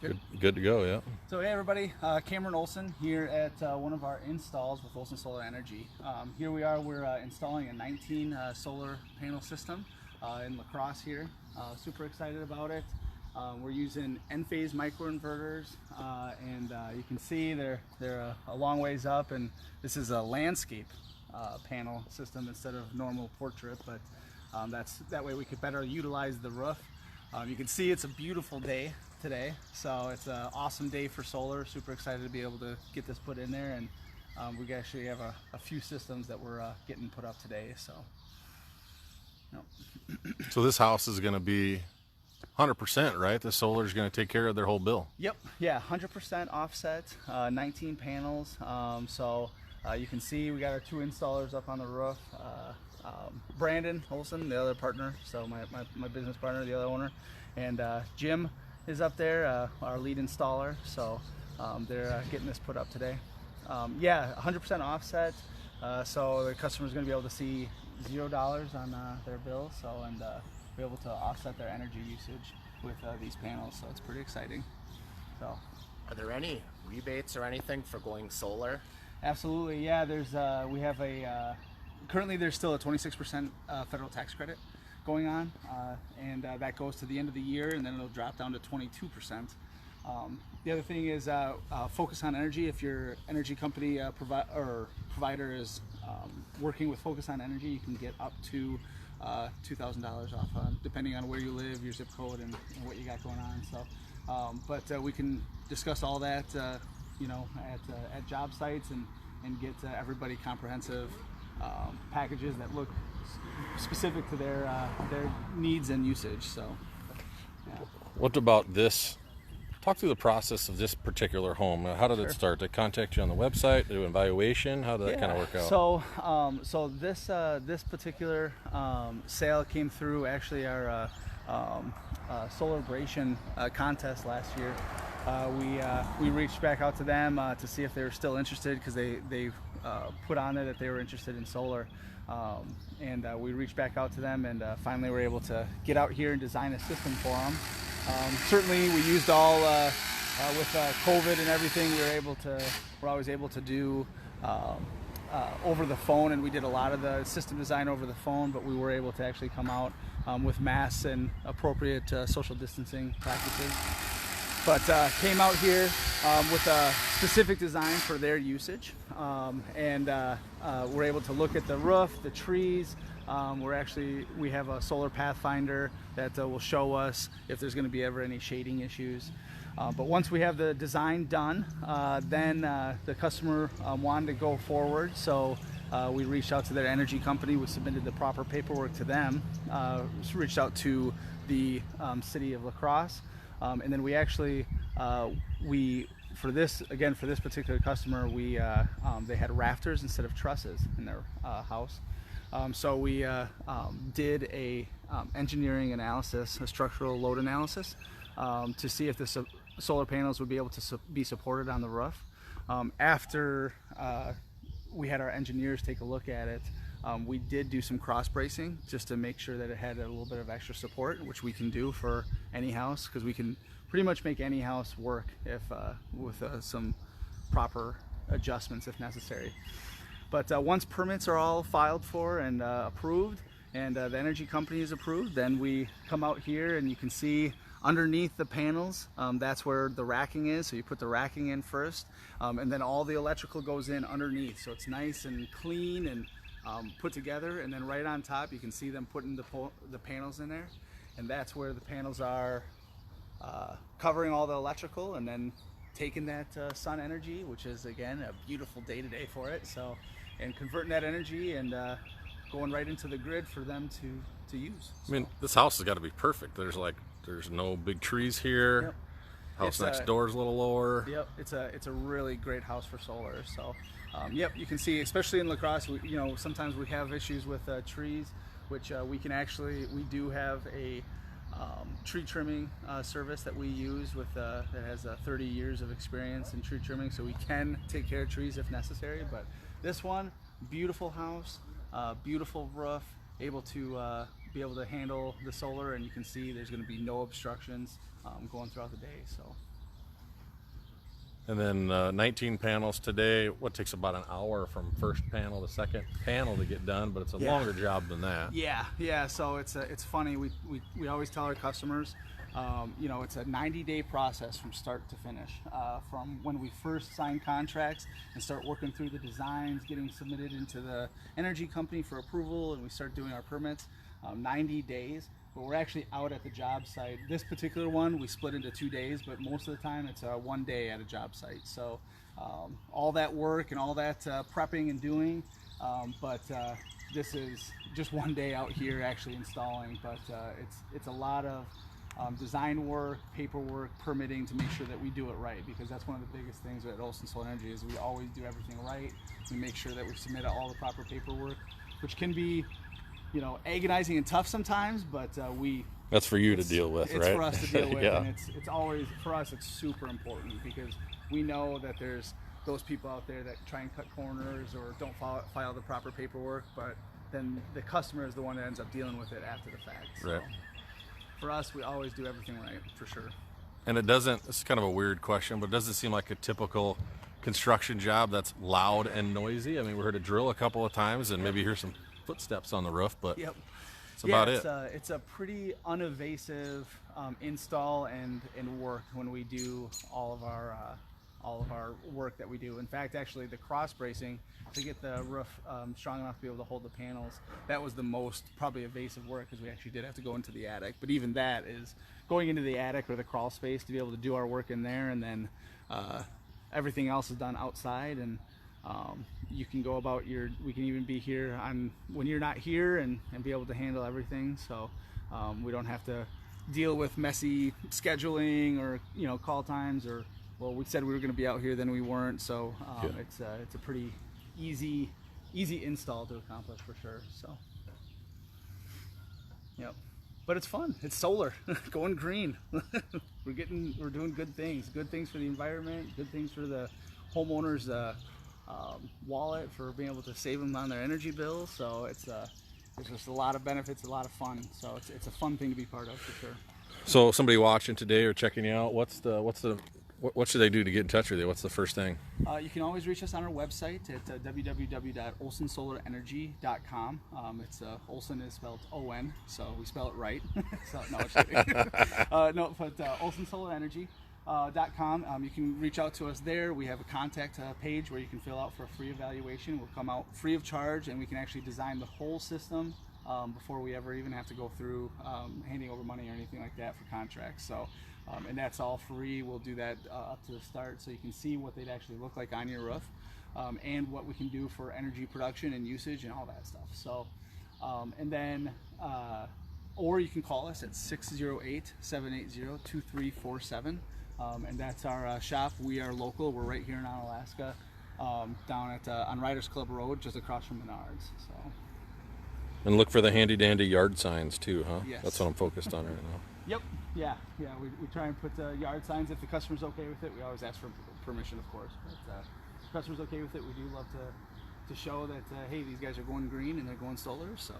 Good to go, yeah. So hey everybody, Cameron Olson here at one of our installs with Olson Solar Energy. Here we are, we're installing a 19 solar panel system in La Crosse here. Super excited about it. We're using N-phase microinverters and you can see they're a long ways up, and this is a landscape panel system instead of normal portrait, but that way we could better utilize the roof. You can see it's a beautiful day today, so it's an awesome day for solar. Super excited to be able to get this put in there, and we actually have a few systems that we're getting put up today. So, So this house is going to be 100%, right? The solar is going to take care of their whole bill. Yep, yeah, 100% offset, 19 panels. So you can see we got our two installers up on the roof. Brandon Olson, the other partner, so my business partner, the other owner, and Jim is up there, our lead installer. So they're getting this put up today. Yeah, 100% offset. So the customer is going to be able to see $0 on their bill. So and be able to offset their energy usage with these panels. So it's pretty exciting. So, are there any rebates or anything for going solar? Absolutely, yeah. There's we have a currently there's still a 26% federal tax credit going on, and that goes to the end of the year, and then it'll drop down to 22%. The other thing is Focus on Energy. If your energy company provider is working with Focus on Energy, you can get up to $2,000 off, depending on where you live, your zip code, and what you got going on. So, but we can discuss all that, you know, at job sites and get everybody comprehensive packages that look specific to their needs and usage. So, yeah. What about this? Talk through the process of this particular home. How did it start? They contact you on the website, do an evaluation? How did that kind of work out? So this particular sale came through actually our Solar-bration contest last year. We reached back out to them to see if they were still interested, because they put on there that they were interested in solar, and we reached back out to them, and finally were able to get out here and design a system for them. Certainly we used all with COVID and everything, we're always able to do over the phone, and we did a lot of the system design over the phone, but we were able to actually come out with masks and appropriate social distancing practices. But came out here with a specific design for their usage, and we're able to look at the roof, the trees. We have a solar pathfinder that will show us if there's going to be ever any shading issues. But once we have the design done, then the customer wanted to go forward, so we reached out to their energy company. We submitted the proper paperwork to them, reached out to the city of La Crosse, and then we actually for this particular customer, they had rafters instead of trusses in their house. So we did a engineering analysis, a structural load analysis, to see if the solar panels would be able to be supported on the roof. After we had our engineers take a look at it, we did do some cross bracing just to make sure that it had a little bit of extra support, which we can do for any house, because we can pretty much make any house work if with some proper adjustments if necessary. But once permits are all filed for and approved, and the energy company is approved, then we come out here and you can see underneath the panels, that's where the racking is. So you put the racking in first, and then all the electrical goes in underneath. So it's nice and clean and put together, and then right on top you can see them putting the panels in there, and that's where the panels are covering all the electrical, and then taking that sun energy, which is again a beautiful day today for it, so, and converting that energy and going right into the grid for them to use. I mean, this house has got to be perfect. There's no big trees here. Yep. House next door is a little lower. Yep, it's a really great house for solar. So, yep, you can see, especially in La Crosse, sometimes we have issues with trees, which we do have a tree trimming service that we use that has 30 years of experience in tree trimming, so we can take care of trees if necessary. But this one, beautiful house, beautiful roof, able to be able to handle the solar, and you can see there's going to be no obstructions going throughout the day. So And then 19 panels today. What takes about an hour from first panel to second panel to get done, but it's a longer job than that. Yeah. So it's funny. We always tell our customers, you know, it's a 90-day process from start to finish. From when we first sign contracts and start working through the designs, getting submitted into the energy company for approval, and we start doing our permits. 90 days. But we're actually out at the job site. This particular one we split into 2 days, but most of the time it's 1 day at a job site. So all that work and all that prepping and doing, but this is just 1 day out here actually installing. But it's a lot of design work, paperwork, permitting to make sure that we do it right, because that's one of the biggest things at Olson Solar Energy is we always do everything right. We make sure that we submit all the proper paperwork, which can be, you know, agonizing and tough sometimes, but that's for you to deal with, right? It's for us to deal with. Yeah. And it's always, for us, it's super important because we know that there's those people out there that try and cut corners or don't file the proper paperwork, but then the customer is the one that ends up dealing with it after the fact. So Right. for us, we always do everything right, for sure. And it doesn't, it's kind of a weird question, but it doesn't seem like a typical construction job that's loud and noisy. I mean, we heard a drill a couple of times and maybe hear some footsteps on the roof, but that's about it. It's a pretty unevasive install and work when we do all of our work that we do. In fact, actually, the cross bracing to get the roof strong enough to be able to hold the panels, that was the most probably evasive work, because we actually did have to go into the attic. But even that is going into the attic or the crawl space to be able to do our work in there, and then everything else is done outside. And you can go about we can even be here when you're not here and be able to handle everything. So we don't have to deal with messy scheduling or, you know, call times, or, well, we said we were going to be out here, then we weren't. So it's a pretty easy install to accomplish for sure. So, yep. But it's fun. It's solar, going green. We're doing good things for the environment, good things for the homeowners' wallet, for being able to save them on their energy bills. So it's just a lot of benefits, a lot of fun. So it's a fun thing to be part of for sure. So somebody watching today or checking you out, what should they do to get in touch with you? What's the first thing? You can always reach us on our website at www.olsonsolarenergy.com. Olson is spelled O-N, so we spell it right. So, no, it's kidding. olsonsolarenergy.com. You can reach out to us there. We have a contact page where you can fill out for a free evaluation. We'll come out free of charge, and we can actually design the whole system before we ever even have to go through handing over money or anything like that for contracts. So, and that's all free. We'll do that up to the start, so you can see what they'd actually look like on your roof, and what we can do for energy production and usage and all that stuff. So, and then, or you can call us at 608-780-2347. And that's our shop. We are local. We're right here in Onalaska, down at on Riders Club Road, just across from Menards. So. And look for the handy dandy yard signs too, huh? Yes. That's what I'm focused on right now. Yep. Yeah. We try and put yard signs if the customer's okay with it. We always ask for permission, of course. But if the customer's okay with it, we do love to show that hey, these guys are going green and they're going solar. So.